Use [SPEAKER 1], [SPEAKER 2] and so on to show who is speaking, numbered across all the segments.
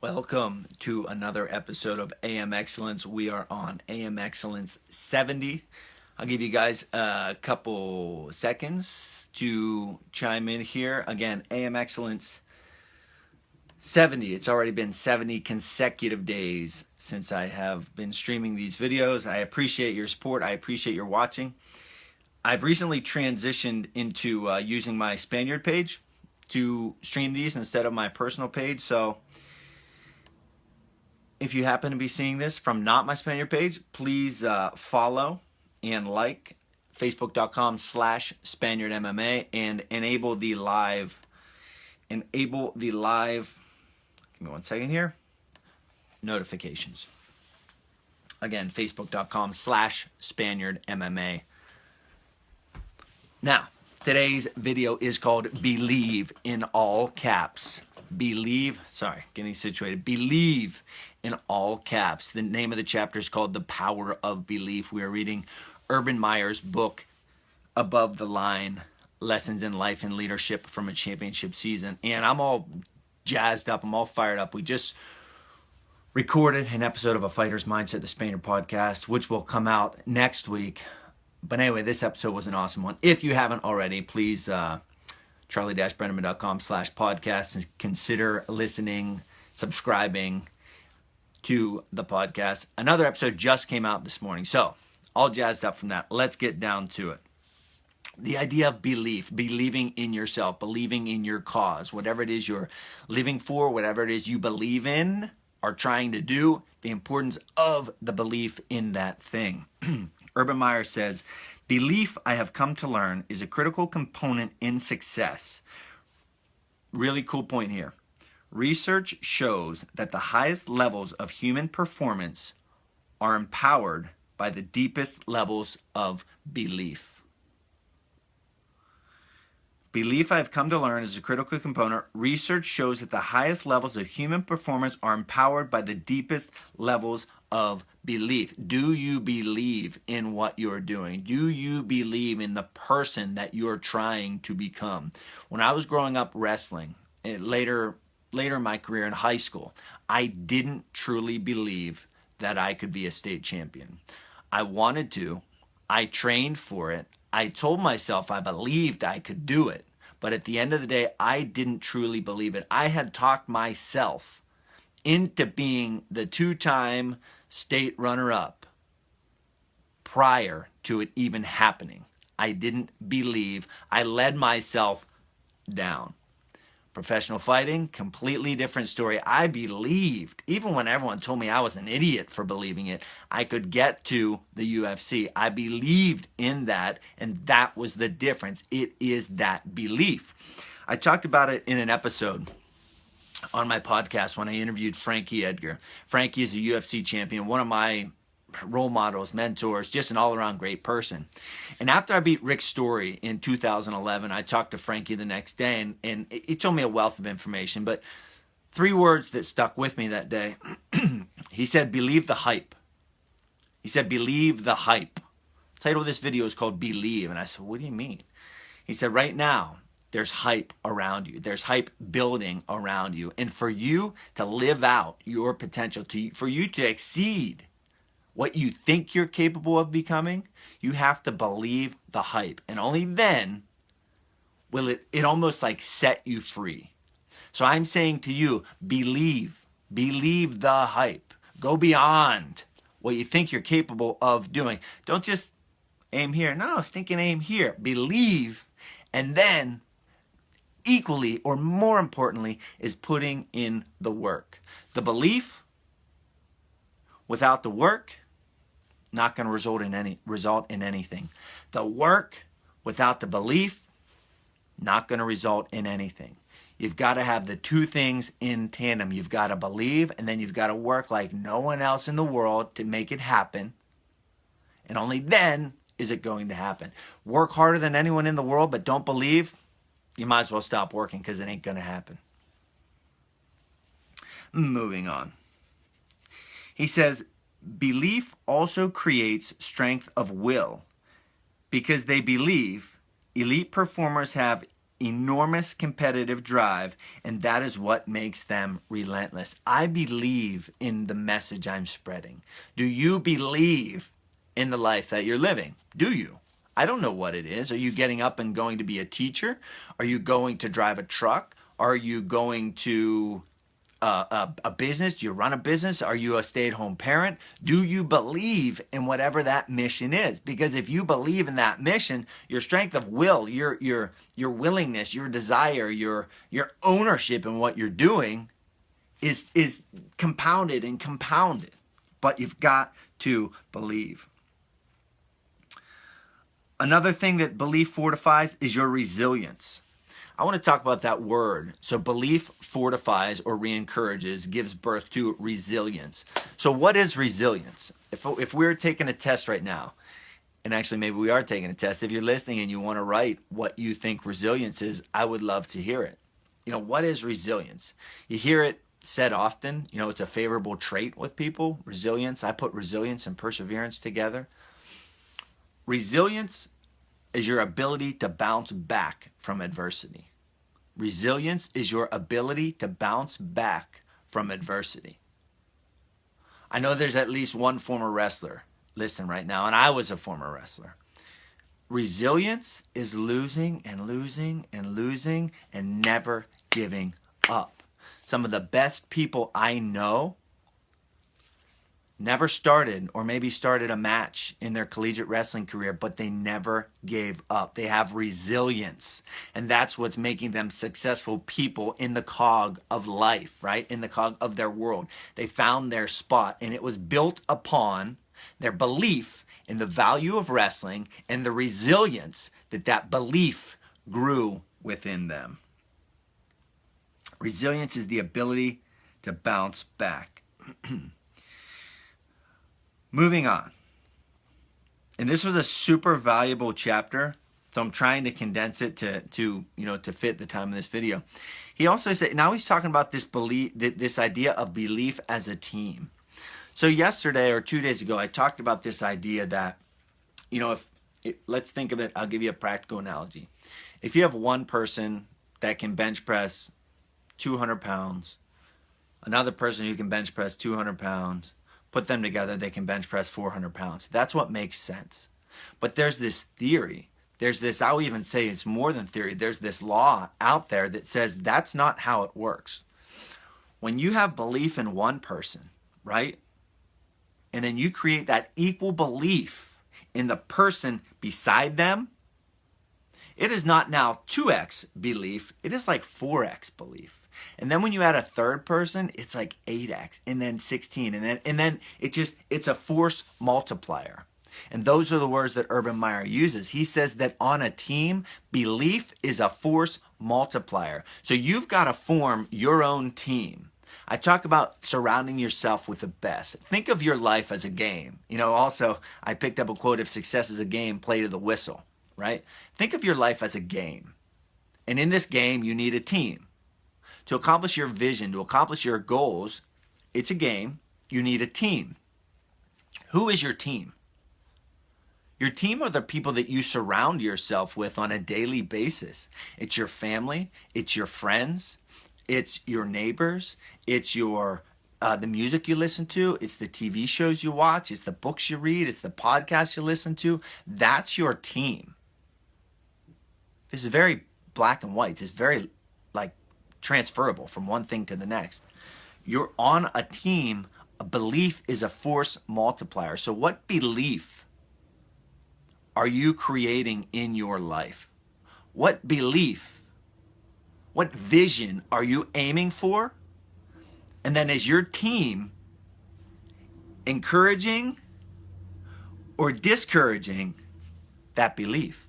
[SPEAKER 1] Welcome to another episode of AM Excellence. We are on AM Excellence 70. I'll give you guys a couple seconds to chime in here. Again, AM Excellence 70. It's already been 70 consecutive days since I have been streaming these videos. I appreciate your support. I appreciate your watching. I've recently transitioned into using my Spaniard page to stream these instead of my personal page. So if you happen to be seeing this from not my Spaniard page, please follow and like facebook.com/SpaniardMMA and enable the live, give me 1 second here, notifications. Again, facebook.com/SpaniardMMA. Now, today's video is called Believe in all caps. Believe in all caps. The name of the chapter is called The Power of Belief. We are reading Urban Meyer's book, Above the Line, Lessons in Life and Leadership from a Championship Season. And I'm all jazzed up. I'm all fired up. We just recorded an episode of A Fighter's Mindset, the Spaniard podcast, which will come out next week. But anyway, this episode was an awesome one. If you haven't already, please charlie-brenneman.com/podcast and consider listening, subscribing to the podcast. Another episode just came out this morning. So, all jazzed up from that. Let's get down to it. The idea of belief, believing in yourself, believing in your cause, whatever it is you're living for, whatever it is you believe in or trying to do, the importance of the belief in that thing. Urban Meyer says, belief, I have come to learn, is a critical component in success. Really cool point here. Research shows that the highest levels of human performance are empowered by the deepest levels of belief. Belief, I have come to learn, is a critical component. Research shows that the highest levels of human performance are empowered by the deepest levels of belief. Do you believe in what you're doing? Do you believe in the person that you're trying to become? When I was growing up wrestling, later in my career in high school, I didn't truly believe that I could be a state champion. I wanted to. I trained for it. I told myself I believed I could do it. But at the end of the day, I didn't truly believe it. I had talked myself into being the 2-time state runner-up prior to it even happening. I didn't believe. I led myself down. Professional fighting, completely different story. I believed, even when everyone told me I was an idiot for believing it, I could get to the UFC. I believed in that, and that was the difference. It is that belief. I talked about it in an episode on my podcast when I interviewed Frankie Edgar. Frankie is a UFC champion, one of my role models, mentors, just an all-around great person. And after I beat Rick Story in 2011, I talked to Frankie the next day, and he told me a wealth of information, but 3 words that stuck with me that day. He said, believe the hype. He said, believe the hype. The title of this video is called Believe, and I said, what do you mean? He said, right now, there's hype around you. There's hype building around you. And for you to live out your potential, for you to exceed what you think you're capable of becoming, you have to believe the hype. And only then will it almost like set you free. So I'm saying to you, believe the hype. Go beyond what you think you're capable of doing. Don't just aim here. No, stinking aim here. Believe, and then equally or more importantly is putting in the work. The belief without the work, not going to result in anything. The work without the belief, not going to result in anything. You've got to have the 2 things in tandem. You've got to believe, and then you've got to work like no one else in the world to make it happen. And only then is it going to happen. Work harder than anyone in the world, but don't believe, you might as well stop working because it ain't going to happen. Moving on. He says, belief also creates strength of will. Because they believe, elite performers have enormous competitive drive, and that is what makes them relentless. I believe in the message I'm spreading. Do you believe in the life that you're living? Do you? I don't know what it is. Are you getting up and going to be a teacher? Are you going to drive a truck? Are you going to a business? Do you run a business? Are you a stay-at-home parent? Do you believe in whatever that mission is? Because if you believe in that mission, your strength of will, your willingness, your desire, your ownership in what you're doing is compounded and compounded. But you've got to believe. Another thing that belief fortifies is your resilience. I want to talk about that word. So belief fortifies or re-encourages, gives birth to resilience. So what is resilience? If we're taking a test right now, and actually maybe we are taking a test, if you're listening and you want to write what you think resilience is, I would love to hear it. You know, what is resilience? You hear it said often, you know, it's a favorable trait with people, resilience. I put resilience and perseverance together. Resilience is your ability to bounce back from adversity. Resilience is your ability to bounce back from adversity. I know there's at least one former wrestler listening right now, and I was a former wrestler. Resilience is losing and losing and losing and never giving up. Some of the best people I know never started, or maybe started a match in their collegiate wrestling career, but they never gave up. They have resilience. And that's what's making them successful people in the cog of life, right? In the cog of their world. They found their spot, and it was built upon their belief in the value of wrestling and the resilience that belief grew within them. Resilience is the ability to bounce back. Moving on. And this was a super valuable chapter, so I'm trying to condense it to fit the time of this video. He also said, now he's talking about this belief, this idea of belief as a team. So yesterday or 2 days ago, I talked about this idea that, let's think of it, I'll give you a practical analogy. If you have one person that can bench press 200 pounds, another person who can bench press 200 pounds, put them together, they can bench press 400 pounds. That's what makes sense. But there's this theory. There's this, I'll even say it's more than theory. There's this law out there that says that's not how it works. When you have belief in one person, right? And then you create that equal belief in the person beside them, it is not now 2x belief, it is like 4x belief. And then when you add a third person, it's like 8x, and then 16, and then it's a force multiplier. And those are the words that Urban Meyer uses. He says that on a team, belief is a force multiplier. So you've got to form your own team. I talk about surrounding yourself with the best. Think of your life as a game. Also, I picked up a quote, if success is a game, play to the whistle, right? Think of your life as a game. And in this game, you need a team. To accomplish your vision, to accomplish your goals, it's a game. You need a team. Who is your team? Your team are the people that you surround yourself with on a daily basis. It's your family. It's your friends. It's your neighbors. It's your the music you listen to. It's the TV shows you watch. It's the books you read. It's the podcasts you listen to. That's your team. This is very black and white. It's very transferable from one thing to the next. You're on a team. A belief is a force multiplier. So what belief are you creating in your life? What belief, what vision are you aiming for? And then is your team encouraging or discouraging that belief?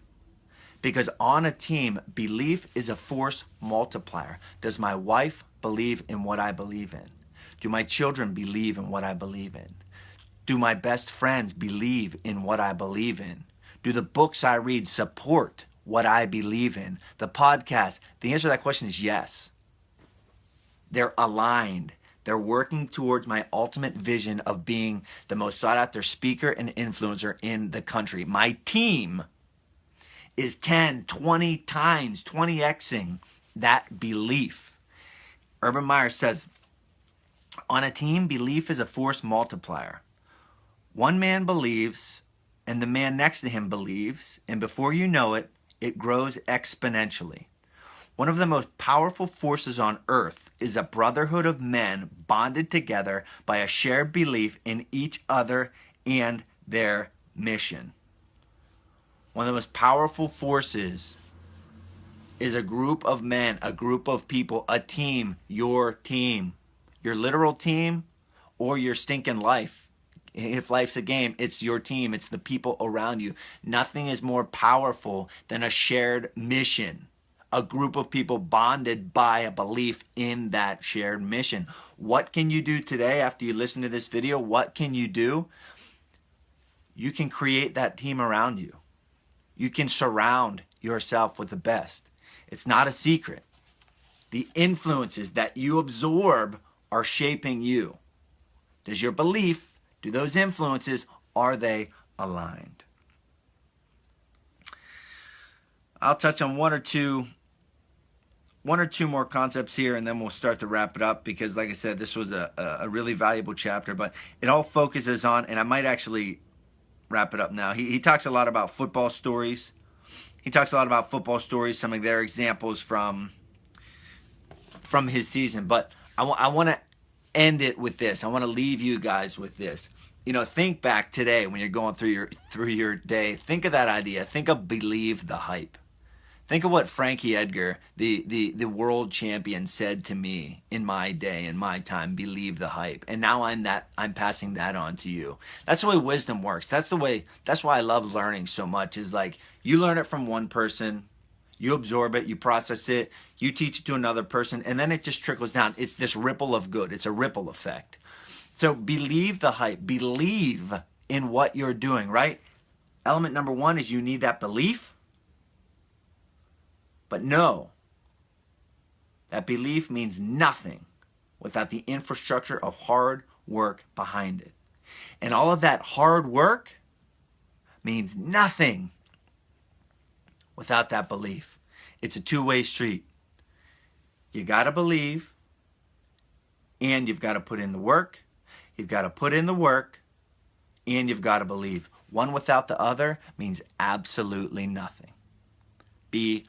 [SPEAKER 1] Because on a team, belief is a force multiplier. Does my wife believe in what I believe in? Do my children believe in what I believe in? Do my best friends believe in what I believe in? Do the books I read support what I believe in? The podcast, the answer to that question is yes. They're aligned. They're working towards my ultimate vision of being the most sought after speaker and influencer in the country. My team is 10, 20 times, 20xing that belief. Urban Meyer says, on a team, belief is a force multiplier. One man believes, and the man next to him believes, and before you know it, it grows exponentially. One of the most powerful forces on earth is a brotherhood of men bonded together by a shared belief in each other and their mission. One of the most powerful forces is a group of men, a group of people, a team, your literal team, or your stinking life. If life's a game, it's your team, it's the people around you. Nothing is more powerful than a shared mission, a group of people bonded by a belief in that shared mission. What can you do today after you listen to this video? What can you do? You can create that team around you. You can surround yourself with the best. It's not a secret. The influences that you absorb are shaping you. Does your belief, do those influences, are they aligned? I'll touch on one or two more concepts here, and then we'll start to wrap it up, because like I said, this was a really valuable chapter, but it all focuses on, and I might actually wrap it up now. He talks a lot about football stories. Some of their examples from his season. But I want to end it with this. I want to leave you guys with this. You know, think back today when you're going through your day. Think of that idea. Think of believe the hype. Think of what Frankie Edgar, the world champion, said to me in my day, in my time. Believe the hype. And now I'm passing that on to you. That's the way wisdom works. That's why I love learning so much. Is like, you learn it from one person, you absorb it, you process it, you teach it to another person, and then it just trickles down. It's this ripple of good. It's a ripple effect. So believe the hype. Believe in what you're doing, right? Element number one is you need that belief. But no, that belief means nothing without the infrastructure of hard work behind it. And all of that hard work means nothing without that belief. It's a two-way street. You got to believe, and you've got to put in the work. You've got to put in the work, and you've got to believe. One without the other means absolutely nothing. Believe.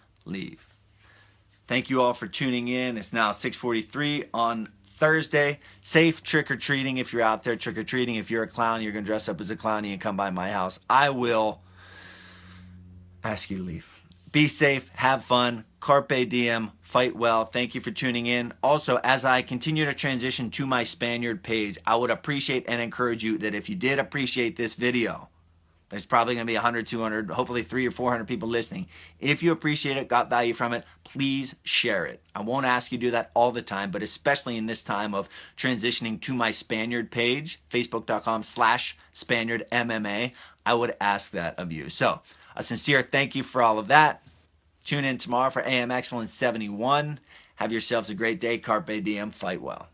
[SPEAKER 1] Thank you all for tuning in. It's now 6:43 on Thursday. Safe trick-or-treating if you're out there trick-or-treating. If you're a clown, you're going to dress up as a clown, and you come by my house, I will ask you to leave. Be safe. Have fun. Carpe diem. Fight well. Thank you for tuning in. Also, as I continue to transition to my Spaniard page, I would appreciate and encourage you that if you did appreciate this video, there's probably going to be 100, 200, hopefully 300 or 400 people listening. If you appreciate it, got value from it, please share it. I won't ask you to do that all the time, but especially in this time of transitioning to my Spaniard page, facebook.com/SpaniardMMA, I would ask that of you. So, a sincere thank you for all of that. Tune in tomorrow for AM Excellence 71. Have yourselves a great day. Carpe diem. Fight well.